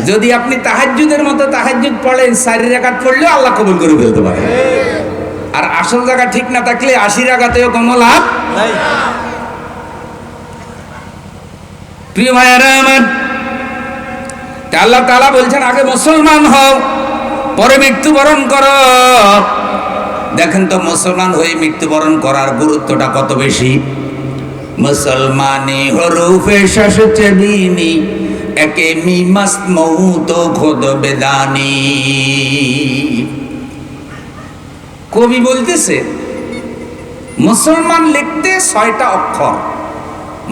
যদি আপনি তাহাজ্জুদের মতো তাহাজ্জুদ পড়েন 4 রাকাত পড়লেও আল্লাহ কবুল করে ফেলতে পারে। আর আসল জায়গা ঠিক না থাকলে 80 রাকাতেও কোনো লাভ নাই। প্রিয় ভাইয়েরা আমার, আল্লাহ তাআলা বলছেন আগে মুসলমান হও, পরে মৃত্যুবরণ করো। দেখেন তো মুসলমান হয়ে মৃত্যুবরণ করার গুরুত্বটা কত বেশি। মুসলমানি হরুফে শাস চেবিনি একে মি মস্ত মৌত খোদ বেদানি। কবি বলতেছে মুসলমান লিখতে 6টা অক্ষর।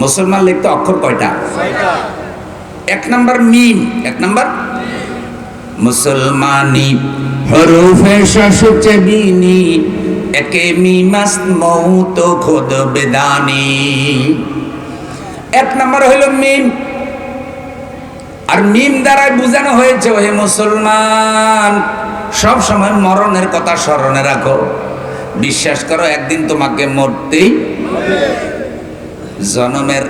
মুসলমান লিখতে অক্ষর কয়টা? 6টা। 1 নাম্বার মিম, 1 নাম্বার মুসলমানি হরুফে শাস চেবিনি একে মি মস্ত মৌত খোদ বেদানি। 1 নাম্বার হলো মিম। আর মিম দ্বারা বোঝানো হয়েছে ওহে মুসলমান সব সময় মরণের কথা স্মরণে রাখো। বিশ্বাস করো একদিন তোমাকে মরতেই হবে। জন্মের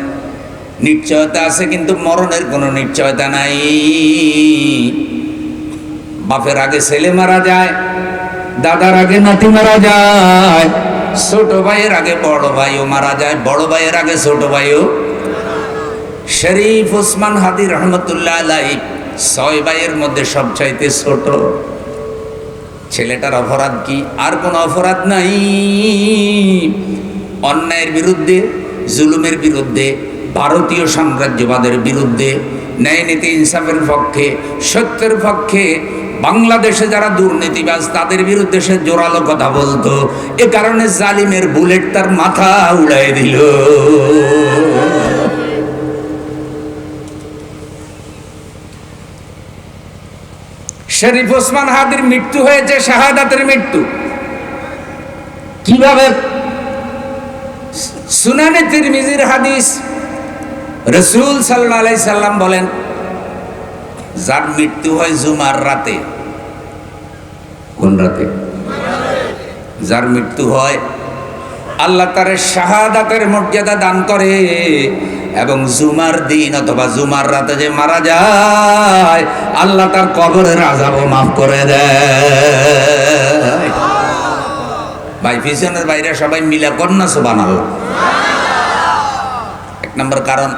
নিশ্চয়তা আছে কিন্তু মরণের কোনো নিশ্চয়তা নাই। বাপের আগে ছেলে মারা যায়, দাদার আগে নাতি মারা যায়, ছোট ভাইয়ের আগে বড় ভাইও মারা যায়, বড় ভাইয়ের আগে ছোট ভাইও। শরীফ ওসমান হাদি রহমতুল্লাহ আলাইহি 6 ভাইয়ের মধ্যে সবচাইতে ছোট। ছেলেটার অপরাধ কি? আর কোনো অপরাধ নাই। অন্যায়ের বিরুদ্ধে, জুলুমের বিরুদ্ধে, ভারতীয় সাম্রাজ্যবাদের বিরুদ্ধে, ন্যায় নীতি ইনসাফের পক্ষে, সত্যের পক্ষে, বাংলাদেশে যারা দুর্নীতিবাজ তাদের বিরুদ্ধে সে জোরালো কথা বলতো। এ কারণে জালিমের বুলেট তার মাথা উড়াই দিল। শরীফ ওসমান হাদির মৃত্যু হয়েছে শাহাদাতের মৃত্যু। কিভাবে? সুনানে তিরমিজির হাদিস, রাসূল সাল্লাল্লাহু আলাইহি সাল্লাম বলেন যার মৃত্যু হয় জুমার রাতে। কোন রাতে? যার মৃত্যু হয় আল্লাহ তার শাহাদাতের মর্যাদা দান করে এবং জুমার দিন অথবা জুমার রাতে যে মারা যায় আল্লাহ তার কবরের আযাবও মাফ করে দেয়। ভাই পিছনের বাইরে সবাই মিলে কন্যা সুবহানাল্লাহ। 1 নম্বর কারণ।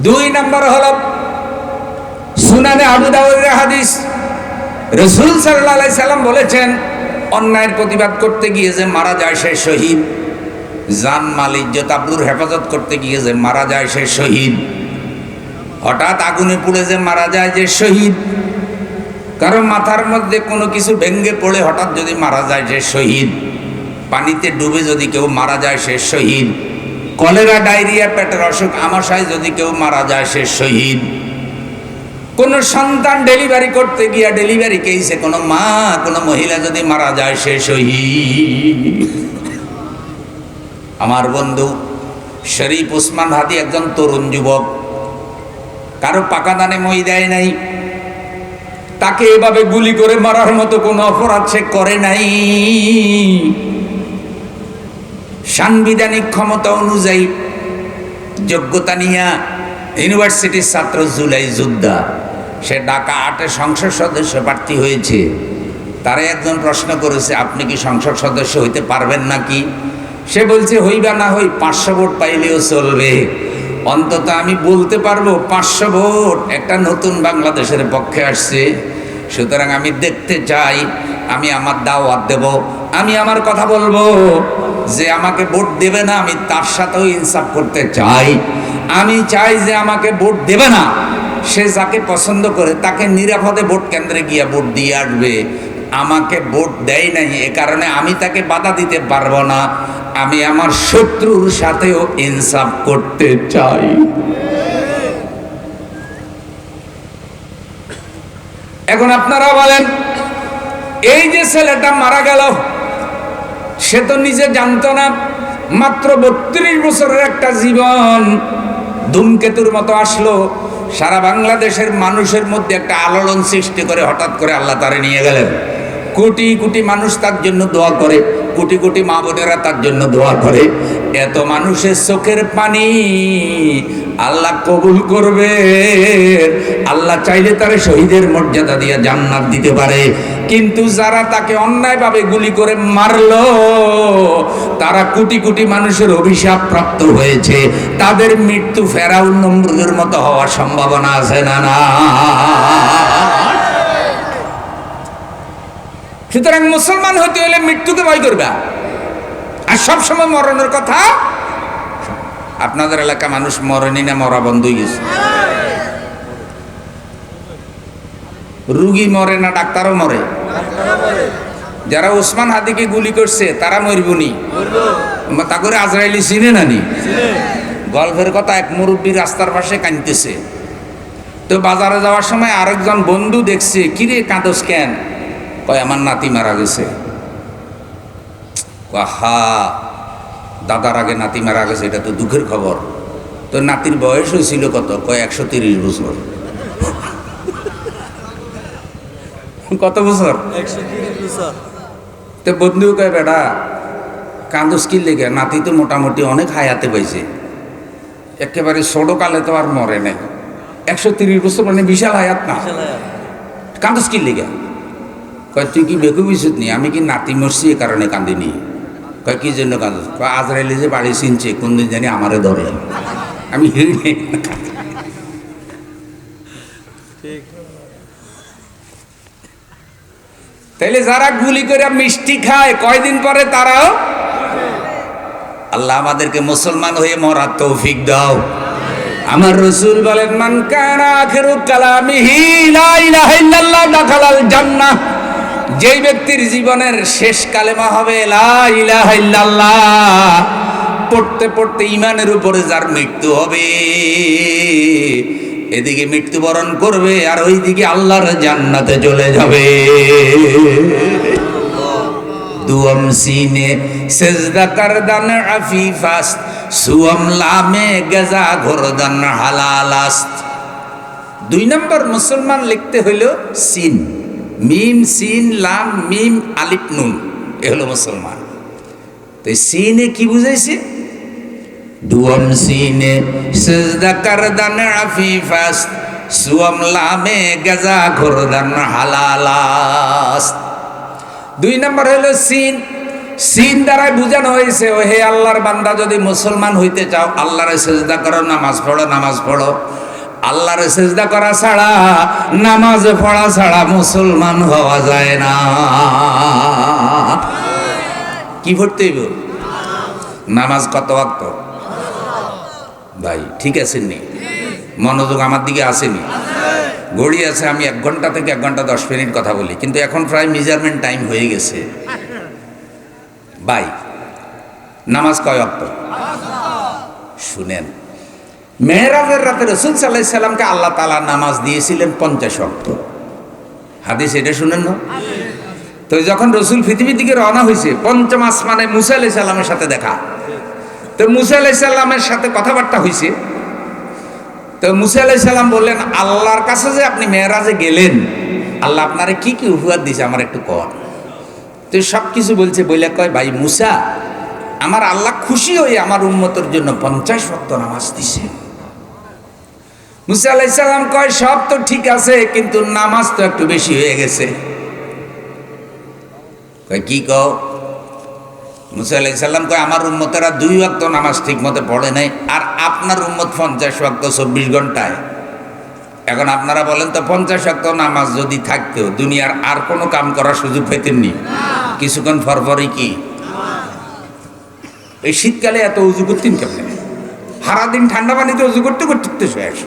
2 নম্বর হলো সুনানে আবু দাউদের হাদিস, রাসূল সাল্লাল্লাহু আলাইহি সাল্লাম বলেছেন অন্যায়ের প্রতিবাদ করতে গিয়ে যে মারা যায় সে শহীদ, জান মাল ইজ্জত আবরুর হেফাজত করতে গিয়ে যে মারা যায় সে শহীদ, হঠাৎ আগুনে পুড়ে যে মারা যায় যে শহীদ, কারণ মাথার মধ্যে কোনো কিছু ভেঙে পড়ে হঠাৎ যদি মারা যায় সে শহীদ, পানিতে ডুবে যদি কেউ মারা যায় সে শহীদ, কলেরা, ডায়রিয়া, পেটের অসুখ, আমাশায় যদি কেউ মারা যায় সে শহীদ, কোন সন্তান ডেলিভারি করতে গিয়া ডেলিভারি কেসে কোনো মা কোনো মহিলা যদি মারা যায় সে শহীদ। আমার বন্ধু শরীফ ওসমান হাদি একজন তরুণ যুবক, কারো পাকা দানে মই দেয় নাই, তাকে এভাবে গুলি করে মারার মতো কোনো অপরাধ সে করে নাই। সাংবিধানিক ক্ষমতা অনুযায়ী যোগ্যতা নিয়ে ইউনিভার্সিটির ছাত্র জুলাই যোদ্ধা, সে ঢাকা 8-এ সংসদ সদস্য প্রার্থী হয়েছে। তারা একজন প্রশ্ন করেছে আপনি কি সংসদ সদস্য হইতে পারবেন নাকি? সে বলছে হইবা না হই 500 ভোট পাইলেও চলবে, অন্তত আমি বলতে পারবো 500 ভোট একটা নতুন বাংলাদেশের পক্ষে আসছে। সুতরাং আমি দেখতে চাই, আমি আমার দাওয়াত দেব, আমি আমার কথা বলবো। যে আমাকে ভোট দেবে না আমি তার সাথেও ইনসাফ করতে চাই। আমি চাই যে আমাকে ভোট দেবে না সে যাকে পছন্দ করে তাকে নিরাপদে ভোট কেন্দ্রে গিয়ে ভোট দিয়ে আসবে। আমাকে ভোট দেয় নাই এ কারণে আমি তাকে বাধা দিতে পারবো না। আমি আমার শত্রুর সাথেও ইনসাফ করতে চাই। এখন আপনারা বলেন এই যে ছেলেটা মারা গেল সে তো নিজে জানতো না, মাত্র 32 বছরের একটা জীবন ধূমকেতুর মতো আসলো, সারা বাংলাদেশের মানুষের মধ্যে একটা আলোড়ন সৃষ্টি করে হঠাৎ করে আল্লাহ তারে নিয়ে গেলেন। কোটি কোটি মানুষ তার জন্য দোয়া করে, কোটি কোটি মা বোনেরা তার জন্য দোয়া করে। এত মানুষের চোখের পানি আল্লাহ কবুল করবে। আল্লাহ চাইলে তারে শহীদের মর্যাদা দিয়ে জান্নাত দিতে পারে। কিন্তু যারা তাকে অন্যায়ভাবে গুলি করে মারলো, তারা কোটি কোটি মানুষের অভিশাপ প্রাপ্ত হয়েছে। তাদের মৃত্যু ফেরাউন নমরুদের মতো হওয়ার সম্ভাবনা আছে না? না। সুতরাং মুসলমান হতে হলে মৃত্যুকে ভয় করবে, আর সবসময় মরণের কথা। আপনাদের এলাকা মানুষ মরেনি না মরা বন্ধ হয়ে গেছে? রুগী মরে না ডাক্তারও মরে? যারা ওসমান হাদিকে গুলি করছে তারা মরবনি, তা করে আজরাইলি চিনে নানি? গল্পের কথা, এক মুরব্বী রাস্তার পাশে কাঁদতেছে। তো বাজারে যাওয়ার সময় আরেকজন বন্ধু দেখছে, কিরে কাঁদস কেন? কয় আমার নাতি মারা গেছে। হা, দাদার আগে নাতি মারা গেছে, এটা তো দুঃখের খবর। তো নাতির বয়স হয়েছিল কত? কয় 130 বছর। কত বছর? 130 বছর। তো বন্ধু কয় বেটা কান্দস কি লেগে? নাতি তো মোটামুটি অনেক হায়াতে পাইছে, একেবারে ছোট কালে তো আর মরে নাই। 130 বছর মানে বিশাল হায়াত না? কান্দস কি লেগে? কয় তুই কি বেকু বিশুত নি? আমি কি নাতি মরছি এ কারণে কান্দিনি। কয় কি জন্য কান্দস? কয় আজরাইলে যে বাড়ি চিনছে, কোনদিন জানি আমারে ধরে, আমি হিড়ে। তাইলে যারা গুলি করে মিষ্টি খায় কয়দিন পরে তারাও। আল্লাহ আমাদেরকে মুসলমান হয়ে মরার তৌফিক দাও। আমার রাসূল বলেন, মান কানা আখিরু কালামিহি লা ইলাহা ইল্লাল্লাহ দাখালাল জান্নাহ। যেই ব্যক্তির জীবনের শেষ কালেমা হবে লা ইলাহা ইল্লাল্লাহ, পড়তে পড়তে ঈমানের উপরে যার মৃত্যু হবে, এদিকে মৃত্যুবরণ করবে আর ওইদিকে আল্লাহর জান্নাতে চলে যাবে। দুয়াম সিনে সেজদা করদান আফিফাস্ত, সুয়াম লামে গজা ঘোরদান হালালাস্ত। 2 নম্বর মুসলমান লিখতে হইল সিন, মিম সিন লাম মিম আলিফ নুন, এ হলো মুসলমান। তো সিনে কি বুঝাইছে? দুয়াম সিনে সেজদা করদান আফিফাস্ত, সুয়াম লামে গজা ঘোরদান হালালাস্ত। 2 নম্বর হলো সিন। সিন দ্বারাই বোঝানো হয়েছে, ও হে আল্লাহর বান্দা, যদি মুসলমান হইতে চাও আল্লাহরে সেজদা করো, নামাজ পড়ো, নামাজ পড়ো। আল্লাহরে সেজদা করা ছাড়া, নামাজ পড়া ছাড়া মুসলমান হওয়া যায় না। কি পড়তে হইব? নামাজ কত ওয়াক্ত? ভাই ঠিক আছেন নি? মনোযোগ আমার দিকে আসেনি? ঘড়ি আছে, আমি 1 ঘন্টা থেকে 1 ঘন্টা 10 মিনিট কথা বলি, কিন্তু এখন প্রায় মেজারমেন্ট টাইম হয়ে গেছে। ভাই নামাজ কয় ওয়াক্ত? শুনেন, মেহরাজের রাতে রাসূল সাল্লাল্লাহু আলাইহি সাল্লামকে আল্লাহ তাআলা নামাজ দিয়েছিলেন 50 ওয়াক্ত। হাদিস এটা শুনেন না? তো যখন রাসূল পৃথিবীর দিকে রওনা হয়েছে, ৫ম আসমানে মুসা আলাইহিস সালামের সাথে দেখা। তো মুসা আলাইহিস সালামের সাথে কথাবার্তা হয়েছে। তো মুসা আলাইহিস সালাম বললেন, আল্লাহর কাছে যে আপনি মেরাজে গেলেন, আল্লাহ আপনারে কি কি উপহার দিয়েছে আমার একটু কর। তো সব কিছু বলছে, বলে কয়, ভাই মুসা, আমার আল্লাহ খুশি হয়ে আমার উম্মতের জন্য 50 ওয়াক্ত নামাজ দিছে। মুসা আলাইহিস সালাম কয়, সব তো ঠিক আছে, কিন্তু নামাজ তো একটু বেশি হয়ে গেছে। কয় কি কও? মুসা আলাইহিস সালাম কয়, আমার উম্মতেরা 2 ওয়াক্ত নামাজ ঠিক মতো পড়ে নাই, আর আপনার উম্মত 50 ওয়াক্ত 24 ঘন্টায়। এখন আপনারা বলেন তো, 50 ওয়াক্ত নামাজ যদি থাকতো, দুনিয়ার আর কোনো কাম করার সুযোগ পেতেননি? কিছুক্ষণ পরপরই কি এই শীতকালে এত উজু করতেন কেমন? সারাদিন ঠান্ডা পানিতে উজু করতে করতে শেষ।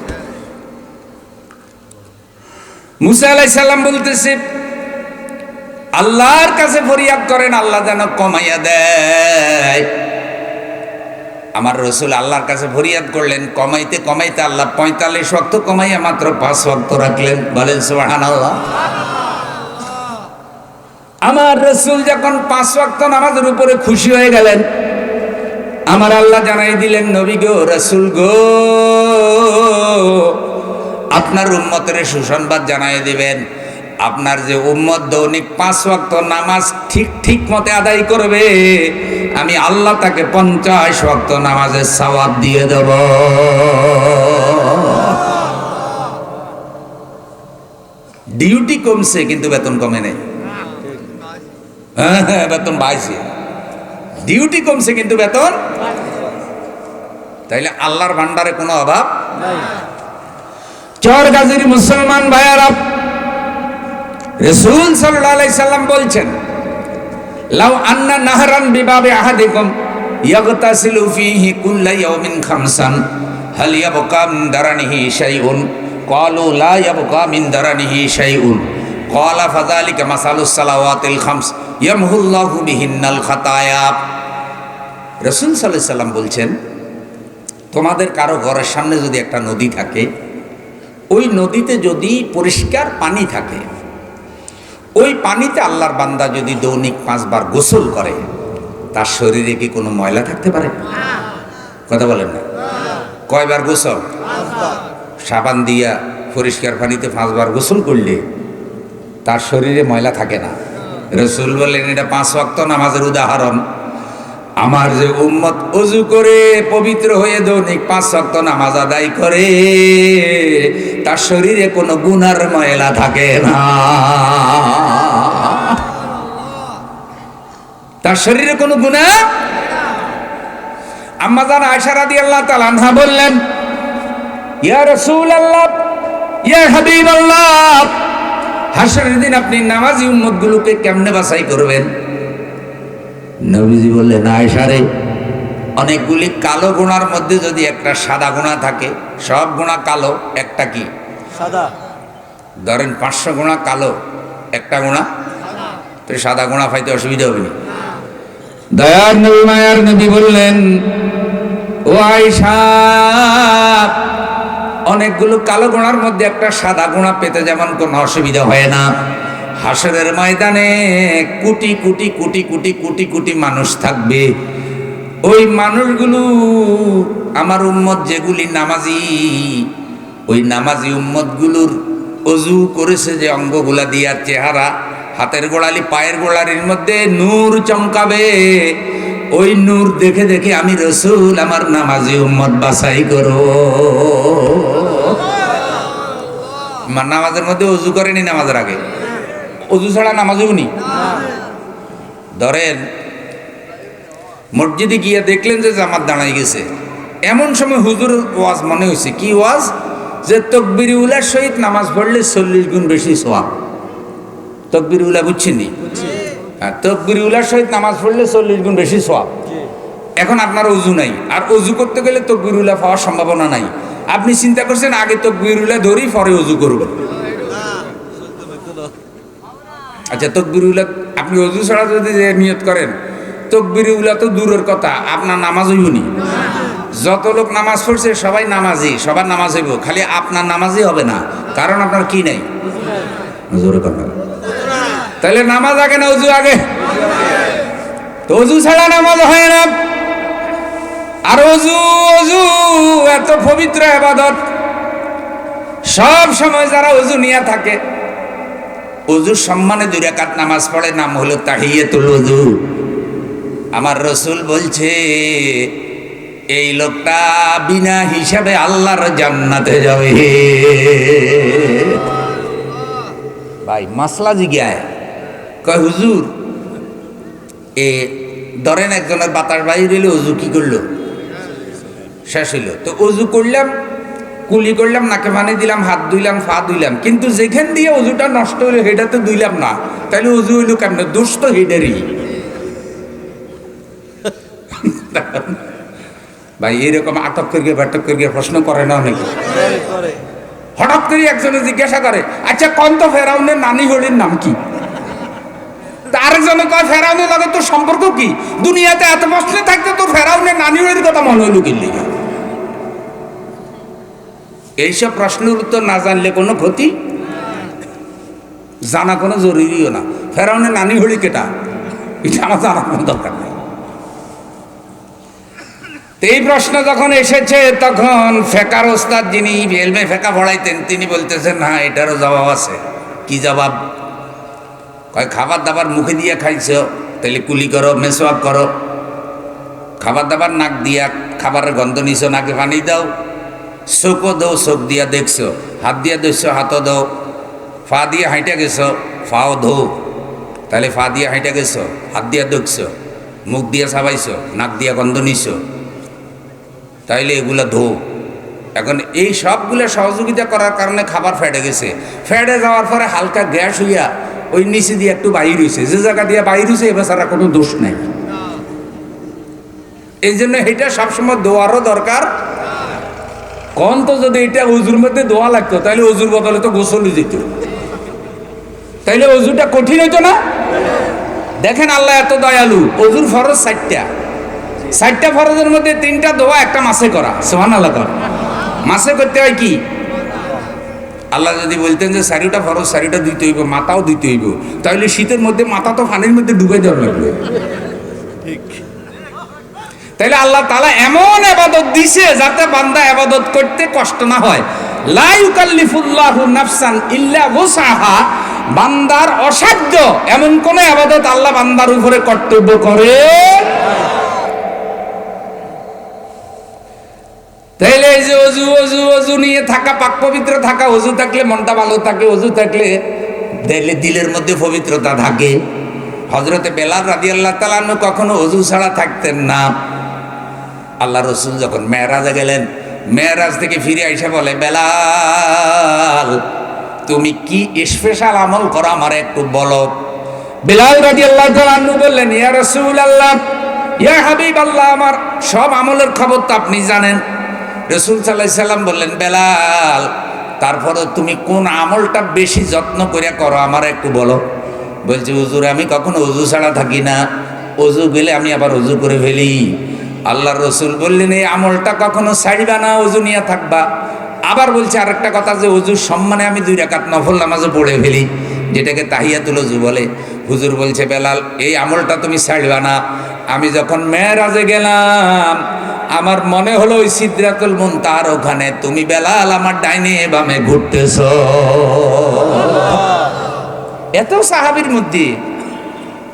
মুসা আলাইহিস সালাম বলতেছে, আল্লাহর কাছে ফরিয়াদ করেন, আল্লাহ যেন কমাইয়া দেয়। আমার রাসূল আল্লাহর কাছে ফরিয়াদ করলেন, কমাইতে কমাইতে আল্লাহ 45 ওয়াক্ত কমাইয়া মাত্র 5 ওয়াক্ত রাখলেন। বলেন সুবহানাল্লাহ। আমার রাসূল যখন 5 ওয়াক্ত নামাজের উপরে খুশি হয়ে গেলেন, আমার আল্লাহ জানাই দিলেন, নবী গো, রাসূল গো, আপনার উম্মতের সুসংবাদ জানাই দিবেন, আপনার যে উম্মত দৈনিক 5 ওয়াক্ত নামাজ ঠিক মতে আদায় করবে, আমি আল্লাহ তাকে 50 ওয়াক্ত নামাজের সওয়াব দিয়ে দেব। ডিউটি কমছে কিন্তু বেতন কমে নাই। হ্যাঁ, বেতন বাড়ছে। ডিউটি কমছে কিন্তু বেতন, তাইলে আল্লাহর ভান্ডারে কোনো অভাব নাই। চর গাজীর মুসলমান ভাইয়ারা, রাসূল সাল্লাল্লাহু আলাইহি সাল্লাম বলছেন, লাউ আন্না নাহরান বিবাবি আহাদিকুম ইয়াগতাসিলু ফীহি কুল্লা ইয়াউমিন খামসান হাল ইয়াবকা মিন দারানিহি শাইউন ক্বালু লা ইয়াবকা মিন দারানিহি শাইউন ক্বালা ফাযালিকা মাসালুস সালাওয়াতিল খামস ইয়ামহুল্লাহু বিহিন্নাল খাতায়া। রাসূল সাল্লাল্লাহু আলাইহি সাল্লাম বলছেন, তোমাদের কারো ঘরের সামনে যদি একটা নদী থাকে, ওই নদীতে যদি পরিষ্কার পানি থাকে, ওই পানিতে আল্লাহর বান্দা যদি দৈনিক 5 বার গোসল করে, তার শরীরে কি কোনো ময়লা থাকতে পারে? কথা বলেন না। কয়বার গোসল? 5 বার। সাবান দিয়া পরিষ্কার পানিতে 5 বার গোসল করলে তার শরীরে ময়লা থাকে না। রাসূল বলেন, এটা 5 ওয়াক্ত নামাজের উদাহরণ। আমার যে উম্মত ওযু করে পবিত্র হয়ে দৈনিক 5 ওয়াক্ত নামাজ আদায় করে, তার শরীরে কোনো গুনার ময়লা থাকে না। তার শরীরে কোনো গুনাহ। আম্মা জান আয়েশা রাদিয়াল্লাহু তাআলা আনহা বললেন, ইয়া রাসূলুল্লাহ, ইয়া হাবিবাল্লাহ, হাশরের দিন আপনি নামাজি উম্মতগুলোকে কেমনে বাছাই করবেন? নবীজি বললেন, আয়েশা রে, অনেকগুলি কালো গুনার মধ্যে যদি একটা সাদা গুনাহ থাকে, সব গুনাহ কালো, একটা কি সাদা। ধরেন 500 গুনাহ কালো, একটা গুনাহ তো সাদা গুনাহ পাইতে অসুবিধা হবে না। দয়ার নবী, মায়ার নবী বললেন, ও আয়েশা, অনেকগুলো কালো গুনার মধ্যে একটা সাদা গুনাহ পেতে যেমন কোনো অসুবিধা হয় না, হাসরের ময়দানে কোটি কোটি কোটি কোটি কোটি কোটি মানুষ থাকবে। ওই মানুষগুলো আমার উম্মত যেগুলি নামাজি, ওই নামাজি উম্মতগুলোর ওযু করেছে যে অঙ্গগুলা দিয়া, চেহারা, হাতের গোড়ালি, পায়ের গোড়ালির মধ্যে নূর চমকাবে। ওই নূর দেখে দেখে আমি রাসূল আমার নামাজি উম্মত বাছাই করো। নামাজের মধ্যে ওযু করেনি নামাজের আগে? ওযু ছাড়া নামাজ হয়নি। ধরেন মসজিদে গিয়ে দেখলেন যে জামাত দাঁড়াই গেছে, এমন সময় হুজুর ওয়াজ মনে হয়েছে। কি ওয়াজ? যে তাকবীরে উলার সহিত নামাজ পড়লে 40 গুণ বেশি সওয়াব। তাকবীরে উলা বুঝছেন নি? হ্যাঁ, তাকবীরে উলার সহিত নামাজ পড়লে 40 গুণ বেশি সওয়াব। এখন আপনার ওযু নাই, আর ওযু করতে গেলে তাকবীরে উলা পাওয়ার সম্ভাবনা নাই। আপনি চিন্তা করছেন আগে তাকবীরে উলা ধরি পরে ওযু করবেন। আচ্ছা, তাকবীরে উলা আপনি ওযু ছাড়া যদি নিয়ত করেন, তাকবীরে উলা তো দূরের কথা, আপনার নামাজ হইবনি। যত লোক নামাজ পড়ছে সবাই নামাজি, সবার নামাজ হইব, খালি আপনার নামাজই হবে না, কারণ আপনার কি নাই? জোরে কথা। তাহলে নামাজ আগে না ওযু আগে? তো ওযু ছাড়া নামাজ হয় না। আর ওযু এত পবিত্র ইবাদত, সব সময় যারা ওযু নিয়ে থাকে, ওযুর সম্মানে 2 রাকাত নামাজ পড়ে, নাম হলো তাহিয়াতুল ওযু। আমার রাসূল বলছে, এই লোকটা বিনা হিসাবে আল্লাহর জান্নাতে যাবে। ভাই মাসলা জিজ্ঞায় কয়, হুজুর এ ধরেন একজনের বাতাস বাইর হইলে ওযু কি করলো? শেষ হইল। তো ওযু করলাম, কুলি করলাম, নাকে পানি দিলাম, হাত ধুইলাম, পা ধুইলাম, কিন্তু যেখান দিয়ে ওযুটা নষ্ট হইলো সেটা তো ধুইলাম না, তাইলে ওযু হইলো কেমন? দোষ তো হেডেরই। ভাই এরকম আটক করিয়ে বাটক করিয়ে প্রশ্ন করে না অনেকে? হঠাৎ করে একজনে জিজ্ঞাসা করে, আচ্ছা কোন তো ফেরাউনের নানি হলির নাম কি? আরেকজনে কয়, ফেরাউনের লগে তোর সম্পর্ক কি? দুনিয়াতে এত প্রশ্ন থাকতে তোর ফেরাউনের নানি হলির কথা মনে হইল কি? এইসব প্রশ্নের উত্তর না জানলে কোনো ক্ষতি, জানা কোনো জরুরিও না। ফেরাউনের নানি হলি কেটা, এটা আমার জানার কোনো দরকার নেই। এই প্রশ্ন যখন এসেছে, তখন ফেকার ওস্তাদ যিনি এলমে ফেকা পড়াইতেন, তিনি বলতেছেন, হ্যাঁ এটারও জবাব আছে। কি জবাব? কয় খাবার দাবার মুখে দিয়ে খাইছো, তাহলে কুলি করো, মেসওয়াক করো। খাবার দাবার নাক দিয়া খাবারের গন্ধ নিছো, নাকে পানি দাও। চোখও দাও, চোখ দিয়া দেখছো। হাত দিয়া দেখছো, হাতও দাও। ফা দিয়ে হাইটা গেছো, ফাও ধো। তাহলে ফা দিয়ে হাইটা গেছো, হাত দিয়া দেখছো, মুখ দিয়া চাবাইছো, নাক দিয়া গন্ধ নিছো, তাইলে এগুলা ধো। এখন এই সবগুলো সহযোগিতা করার কারণে খাবার ফেটে গেছে। ফেটে যাওয়ার পরে হালকা গ্যাস হইয়া ওই নিচে দিয়ে একটু বাইর হয়েছে, যে জায়গা দিয়ে বাইর হয়েছে এ বেচারা কোনো দোষ নাই। এই জন্য এটা সবসময় দোয়ারও দরকার। কোন তো যদি এটা অজুর মধ্যে দোয়া লাগতো, তাহলে অজুর বদলে তো গোসল যেত, তাইলে অজুটা কঠিন হইতো না? দেখেন আল্লাহ এত দয়ালু। অজুর ফরজ 4টা, 4টা ফরজের মধ্যে 3টা দোয়া, একটা মাসে করা। সুবহানাল্লাহ। মাসে করতে হয় কি? আল্লাহ যদি বলতেন যে 4টা ফরজ 4টা দিতে হইব, মাথাও দিতে হইব, তাহলে শীতের মধ্যে মাথা তো পানির মধ্যে ডুবাই দেওয়ার লাগবে। তাইলে আল্লাহ তাআলা এমন ইবাদত দিছে যাতে বান্দা ইবাদত করতে কষ্ট না হয়। লা ইউকাল্লিফুল্লাহু নাফসান ইল্লা ওয়াসআহা। বান্দার অসাধ্য এমন কোন ইবাদত আল্লাহ বান্দার উপরে কর্তব্য করে। তাইলে এই যে অজু অজু অজু নিয়ে থাকা, পাক পবিত্র থাকা, অজু থাকলে মনটা ভালো থাকে, অজু থাকলে দিলের মধ্যে পবিত্রতা থাকে। হযরতে বেলাল রাদিয়াল্লাহু তাআলা আনহু কখনো অজু ছাড়া থাকতেন না। আল্লাহ রসুল যখন মেরাজে গেলেন, মেরাজ থেকে ফিরে আইসা বলে, বেলাল তুমি কি স্পেশাল আমল করো আমার একটু বলো। বেলাল রাদিয়াল্লাহু তাআলা আনহু বললেন, ইয়া রাসূলুল্লাহ, ইয়া হাবিবাল্লাহ, আমার সব আমলের খবর তো আপনি জানেন। রাসূল সাল্লাল্লাহু আলাইহি সাল্লাম বললেন, বেলাল তারপরে তুমি কোন আমলটা বেশি যত্ন করে করো আমার একটু বলো। বলছে, হুজুর আমি কখনো অজু ছাড়া থাকি না, অজু গেলে আমি আবার অজু করে ফেলি। আল্লাহ রসুল বললেন, এই আমলটা কখনো ছাড়বা না, অজু নিয়ে থাকবা। আবার বলছে আরেকটা কথা, যে অজুর সম্মানে আমি 2 রাকাত নফল নামাজও পড়ে ফেলি, যেটাকে তাহিয়াতুল ওযু বলে। হুজুর বলছে, বেলাল এই আমলটা তুমি ছাড়বা না। আমি যখন মেরাজে গেলাম, আমার মনে হলো ওই সিদরাতুল মুনতাহার ওখানে তুমি বেলাল আমার ডাইনে বামে ঘুরতেছ। এত সাহাবীর মধ্যে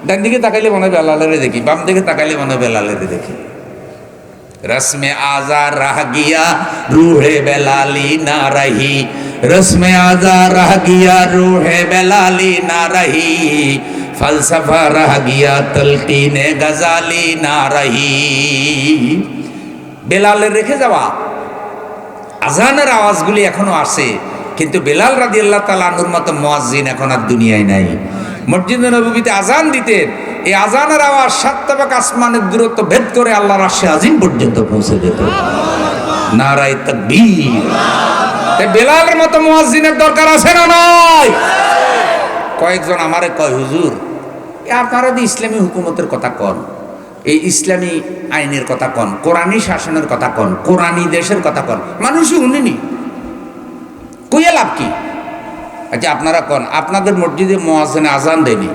ডান দিকে তাকাইলে মনে হয় বেলালের দেখি, বাম দিকে তাকাইলে মনে হয় বেলালের দেখি। रस्म आजा रह गया रूहे बेलाली ना रही, रस्म आजा रह गया रूहे बेलाली ना रही, फलसफा रह गया तलकीने गजाली ना रही। বেলালের রেখে যাওয়া আজানের আওয়াজগুলি এখনো আসে, কিন্তু বেলাল রাদিয়াল্লাহু তাআলা আনহুর মতো মুয়াজ্জিন এখন আর দুনিয়ায় নাই। মসজিদে নববীতে আজান দিতেন, এই আজানের আওয়াজ 7 তাবাক আসমানের দূরত্ব ভেদ করে আল্লাহর আরশে আজিম পর্যন্ত পৌঁছে যেত। নারায়ে তাকবীর। তাই বেলালের মতো মুয়াজ্জিনের দরকার আছে না নয়? কয়েকজন আমারে কয়, হুজুর আপনারা তো ইসলামী হুকুমতের কথা কন, এই ইসলামী আইনের কথা কন, কোরআনী শাসনের কথা কন, কোরআনী দেশের কথা কন, মানুষই শুনেনি, কইয়া লাভ কি? আচ্ছা আপনারা কন, আপনাদের মসজিদে মুয়াজ্জিন আজান দেয়নি?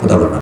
কথা বলো।